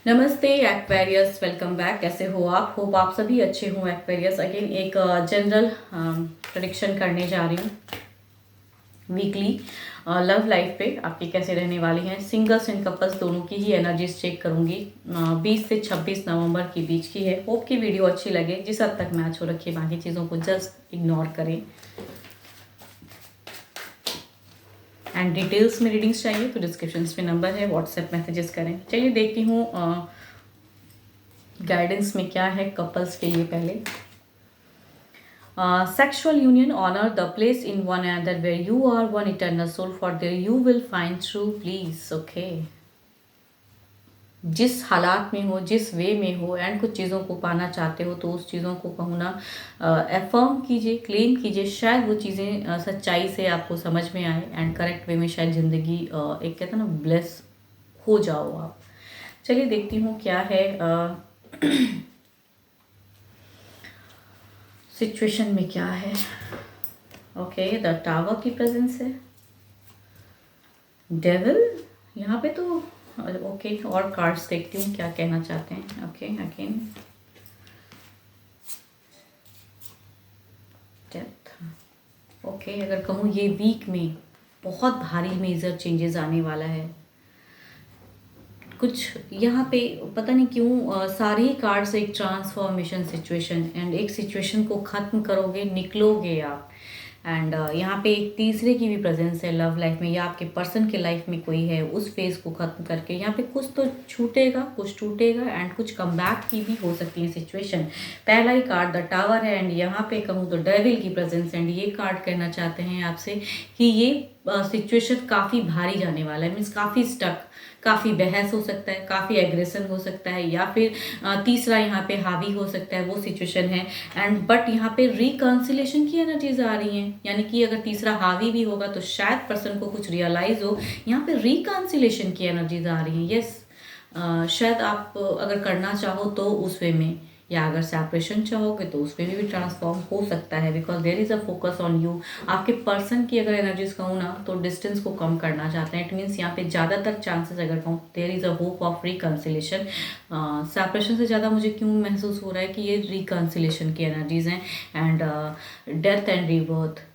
नमस्ते Aquarius, welcome back. कैसे हो आप? होप आप सभी अच्छे हो। एक्वेरियस अगेन एक जनरल प्रेडिक्शन करने जा रही हूँ वीकली लव लाइफ पे आपकी कैसे रहने वाली हैं। सिंगल्स एंड कपल्स दोनों की ही एनर्जीज चेक करूंगी। 20 से 26 नवंबर के बीच की है। होप की वीडियो अच्छी लगे, जिस हद तक मैच हो रखी है, बाकी चीज़ों को जस्ट इग्नोर करें। एंड डिटेल्स में रीडिंग्स चाहिए तो डिस्क्रिप्शन में नंबर है, व्हाट्सएप मैसेजेस करें। चलिए देखती हूँ गाइडेंस में क्या है कपल्स के लिए। पहले sexual union honor the place in one another where you are one eternal soul, for there you will find true bliss. Okay, जिस हालात में हो, जिस वे में हो एंड कुछ चीज़ों को पाना चाहते हो तो उस चीज़ों को कहूँ ना, एफर्म कीजिए, क्लेम कीजिए। शायद वो चीज़ें सच्चाई से आपको समझ में आए एंड करेक्ट वे में शायद ज़िंदगी एक कहते हैं ना ब्लेस हो जाओ आप। चलिए देखती हूँ क्या है सिचुएशन में क्या है। ओके, द टावर की प्रेजेंस है, डेविल यहाँ पे तो। ओके, और कार्ड्स देखती हूँ क्या कहना चाहते हैं। Okay, again death. ओके, अगर कहूँ ये वीक में बहुत भारी मेजर चेंजेस आने वाला है। कुछ यहाँ पे पता नहीं क्यों सारे ही कार्ड्स एक ट्रांसफॉर्मेशन सिचुएशन एंड एक सिचुएशन को ख़त्म करोगे, निकलोगे आप। एंड यहाँ पे एक तीसरे की भी प्रेजेंस है लव लाइफ में, या आपके पर्सन के लाइफ में कोई है, उस फेज को ख़त्म करके यहाँ पे कुछ तो छूटेगा, कुछ टूटेगा एंड कुछ कमबैक की भी हो सकती है सिचुएशन। पहला ही कार्ड द टावर है एंड यहाँ पे कहूँ तो डेविल की प्रेजेंस एंड ये कार्ड कहना चाहते हैं आपसे कि ये सिचुएशन काफ़ी भारी जाने वाला है। मीन्स काफ़ी स्टक, काफ़ी बहस हो सकता है, काफ़ी एग्रेशन हो सकता है, या फिर तीसरा यहाँ पे हावी हो सकता है, वो सिचुएशन है। एंड बट यहाँ पे रिकॉन्सिलेशन की एनर्जीज आ रही हैं, यानी कि अगर तीसरा हावी भी होगा तो शायद पर्सन को कुछ रियलाइज हो। यहाँ पे रिकॉन्सिलेशन की एनर्जीज आ रही हैं। यस, शायद आप अगर करना चाहो तो उस वे में, या अगर सेपरेशन चाहोगे तो उसमें भी ट्रांसफॉर्म हो सकता है, because there is a focus on you. आपके पर्सन की अगर एनर्जीज कहूँ ना तो डिस्टेंस को कम करना चाहते हैं। इट मीन्स यहाँ पे ज़्यादातर चांसेस अगर कहूँ there is a hope of reconciliation. Separation से ज़्यादा मुझे क्यों महसूस हो रहा है कि ये रिकन्सिलेशन की एनर्जीज हैं। And death and rebirth,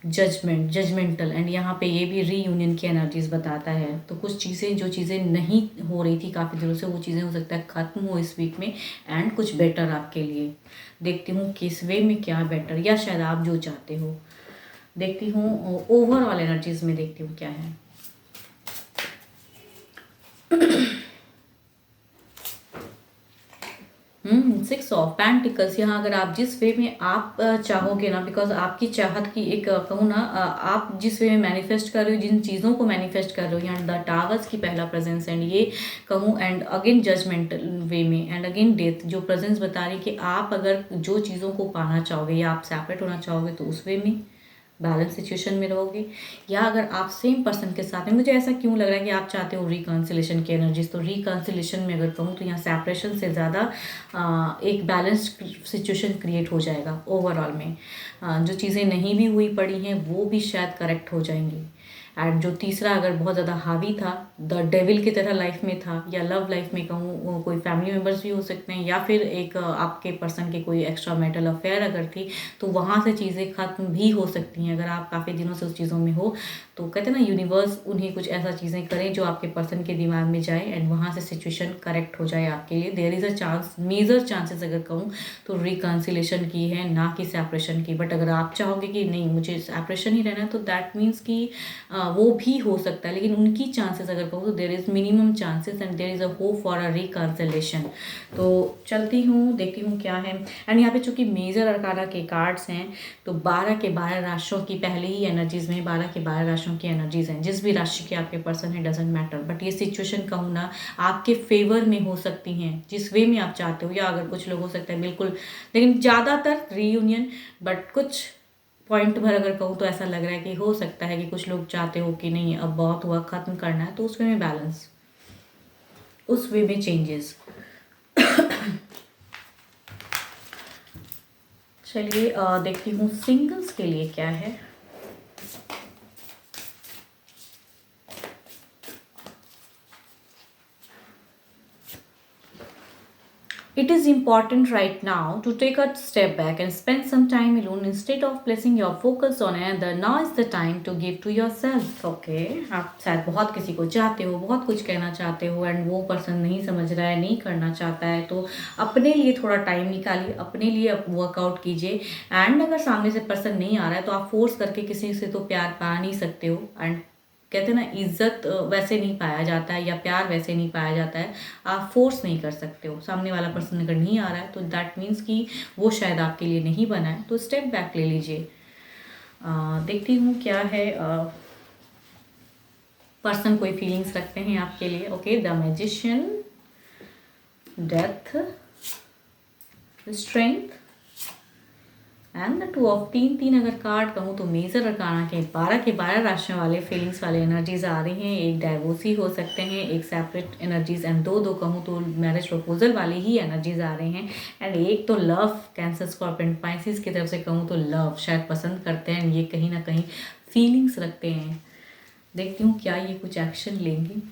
judgement, judgemental, and यहाँ पे ये भी रीयूनियन की एनर्जीज बताता है। तो कुछ चीज़ें जो चीज़ें नहीं हो रही थी काफ़ी दिनों से, वो चीज़ें हो सकता है ख़त्म हो इस वीक में एंड कुछ बेटर आपके लिए। देखती हूँ किस वे में क्या बेटर, या शायद आप जो चाहते हो। देखती हूँ ओवरऑल एनर्जीज में, देखती हूँ क्या है। 6 ऑफ पेंटिकल्स। यहाँ अगर आप जिस वे में आप चाहोगे ना, बिकॉज आपकी चाहत की एक कहूँ ना, आप जिस वे में मैनिफेस्ट कर रहे हो, जिन चीज़ों को मैनिफेस्ट कर रहे हो, यहाँ द टावर्स की पहला प्रेजेंस एंड ये कहूँ, एंड अगेन जजमेंटल वे में एंड अगेन डेथ जो प्रेजेंस बता रही कि आप अगर जो चीज़ों को पाना चाहोगे या आप सेपरेट होना चाहोगे तो उस वे में बैलेंस सिचुएशन में रहोगे, या अगर आप सेम पर्सन के साथ में, मुझे ऐसा क्यों लग रहा है कि आप चाहते हो रिकॉन्सिलेशन की एनर्जीज, तो रिकॉन्सिलेशन में अगर कहूँ तो यहाँ सेपरेशन से ज़्यादा एक बैलेंस्ड सिचुएशन क्रिएट हो जाएगा ओवरऑल में। जो चीज़ें नहीं भी हुई पड़ी हैं वो भी शायद करेक्ट हो जाएंगी। एंड जो तीसरा अगर बहुत ज़्यादा हावी था, द डेविल की तरह लाइफ में था, या लव लाइफ में कहूँ कोई फैमिली मेम्बर्स भी हो सकते हैं, या फिर एक आपके पर्सन के कोई एक्स्ट्रा मैरिटल अफेयर अगर थी, तो वहाँ से चीज़ें खत्म भी हो सकती हैं अगर आप काफ़ी दिनों से उस चीज़ों में हो। तो कहते हैं ना यूनिवर्स उन्हें कुछ ऐसा चीज़ें करें जो आपके पर्सन के दिमाग में जाए एंड वहाँ से सिचुएशन करेक्ट हो जाए आपके लिए। There is a chance, major chances अगर कहूँ तो रिकॉन्सिलेशन की है, ना कि सेपरेशन की। बट अगर आप चाहोगे कि नहीं मुझे सेपरेशन ही रहना है, तो दैट मीन्स कि वो भी हो सकता है, लेकिन उनकी चांसेस अगर कहूँ तो there is minimum chances and there is a hope for a reconciliation. तो चलती हूँ, देखती हूँ क्या है। एंड यहाँ पे चूंकि मेजर अरकाना के कार्ड्स हैं, तो 12 के 12 राशियों की पहले ही एनर्जीज में 12 के 12 राशियों की एनर्जीज हैं। जिस भी राशि के आपके पर्सन है डजेंट मैटर, बट ये सिचुएशन कहूँ ना आपके फेवर में हो सकती हैं जिस वे में आप चाहते हो, या अगर कुछ लोग हो सकता है बिल्कुल, लेकिन ज़्यादातर रीयूनियन। बट कुछ पॉइंट भर अगर कहूँ तो ऐसा लग रहा है कि हो सकता है कि कुछ लोग चाहते हो कि नहीं अब बहुत हुआ, ख़त्म करना है, तो उस वे में बैलेंस, उस वे में चेंजेस। चलिए देखती हूँ सिंगल्स के लिए क्या है। It is important right now to take a step back and spend some time alone instead of placing your focus on another. Now is the time to give to yourself. Okay, आप शायद बहुत किसी को चाहते हो, बहुत कुछ कहना चाहते हो एंड वो पर्सन नहीं समझ रहा है, नहीं करना चाहता है, तो अपने लिए थोड़ा टाइम निकालिए, अपने लिए वर्कआउट कीजिए। एंड अगर सामने से पर्सन नहीं आ रहा है तो आप फोर्स करके किसी से तो प्यार पा नहीं सकते हो। एंड कहते हैं ना, इज्जत वैसे नहीं पाया जाता है या प्यार वैसे नहीं पाया जाता है, आप फोर्स नहीं कर सकते हो। सामने वाला पर्सन अगर नहीं आ रहा है तो दैट मीन्स कि वो शायद आपके लिए नहीं बना है, तो स्टेप बैक ले लीजिए। देखती हूँ क्या है, पर्सन कोई फीलिंग्स रखते हैं आपके लिए। Okay, the magician, death, strength and the two of तीन अगर कार्ड कहूँ तो मेजर अरकाना के 12 के 12 राशियों वाले फीलिंग्स वाले एनर्जीज आ रही हैं। एक डाइवोर्सी हो सकते हैं, एक सेपरेट एनर्जीज, एंड दो कहूँ तो मैरिज प्रपोजल वाली ही एनर्जीज आ रही हैं। एंड एक तो लव, कैंसर स्कॉर्पियन पाइसिस की तरफ से कहूँ तो लव शायद पसंद करते हैं, ये कहीं ना कहीं फीलिंग्स रखते हैं। देखती हूँ क्या ये कुछ एक्शन लेंगी।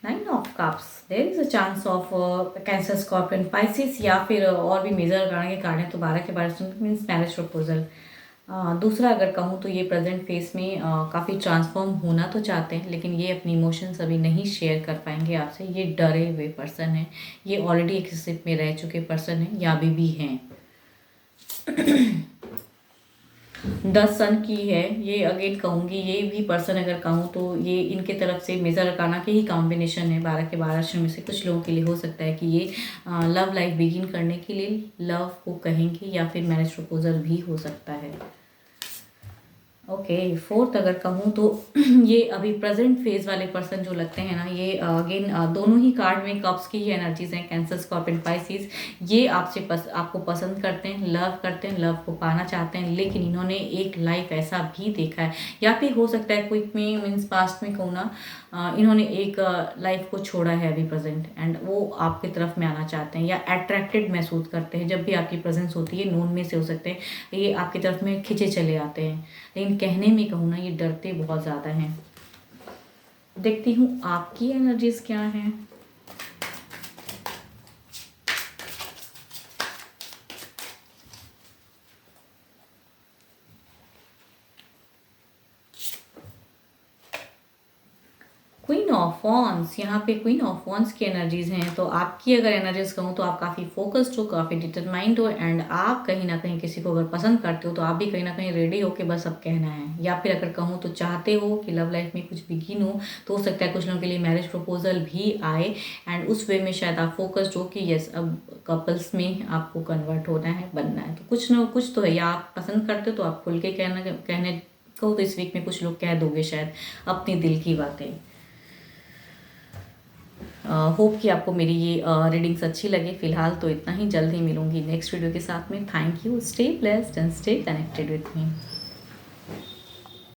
Nine of cups, there is a chance of Cancer Scorpion Pisces या फिर और भी मेजर लगाने के कारण है तो 12 के 12 मीन्स मैरिज प्रपोजल। दूसरा अगर कहूँ तो ये प्रेजेंट फेस में काफ़ी ट्रांसफॉर्म होना तो चाहते हैं, लेकिन ये अपनी इमोशंस अभी नहीं शेयर कर पाएंगे आपसे। ये डरे हुए पर्सन हैं, ये ऑलरेडी एक रिलेशनशिप में रह चुके पर्सन हैं या अभी भी हैं। 10 सन की है ये, अगेन कहूँगी ये भी पर्सन अगर कहूँ तो ये इनके तरफ से मेजर अरकाना के ही कॉम्बिनेशन है। 12 के 12 राशियों में से कुछ लोगों के लिए हो सकता है कि ये लव लाइफ बिगिन करने के लिए लव को कहेंगे या फिर मैरिज प्रपोजल भी हो सकता है। ओके, फोर्थ अगर कहूँ तो ये अभी प्रेजेंट फेज वाले पर्सन जो लगते हैं ना, ये अगेन दोनों ही कार्ड में कप्स की ही एनर्जीज हैं, कैंसर स्कॉर्पियन पाइसिस। ये आपको पसंद करते हैं, लव करते हैं, लव को पाना चाहते हैं, लेकिन इन्होंने एक लाइफ ऐसा भी देखा है या फिर हो सकता है क्विक में मीन्स पास्ट में कहूँ ना, इन्होंने एक लाइफ को छोड़ा है अभी प्रेजेंट, एंड वो आपकी तरफ में आना चाहते हैं या अट्रैक्टेड महसूस करते हैं। जब भी आपकी प्रेजेंस होती है, नोन में से हो सकते हैं, ये आपकी तरफ में खिंचे चले आते हैं, लेकिन कहने में कहूँ ना ये डरते बहुत ज़्यादा हैं। देखती हूँ आपकी एनर्जीज क्या हैं। क्वीन ऑफ वॉन्ड्स, यहाँ पे क्वीन ऑफ वॉन्ड्स की एनर्जीज हैं, तो आपकी अगर एनर्जीज कहूँ तो आप काफ़ी फोकस्ड हो, काफ़ी डिटरमाइंड हो, एंड आप कहीं ना कहीं किसी को अगर पसंद करते हो तो आप भी कहीं ना कहीं रेडी हो कि बस अब कहना है, या फिर अगर कहूँ तो चाहते हो कि लव लाइफ में कुछ बिगिन हो सकता है कुछ लोगों के लिए मैरिज प्रपोजल भी आए, एंड उस वे में शायद आप फोकस्ड हो कि यस अब कपल्स में आपको कन्वर्ट होना है, बनना है, तो कुछ ना कुछ तो है, या आप पसंद करते हो तो आप खुल के कहने कहो तो इस वीक में कुछ लोग कह दोगे शायद अपनी दिल की बातें। होप कि आपको मेरी ये रीडिंग्स अच्छी लगे। फिलहाल तो इतना ही, जल्द ही मिलूंगी नेक्स्ट वीडियो के साथ में। Thank you, stay blessed and stay connected with me.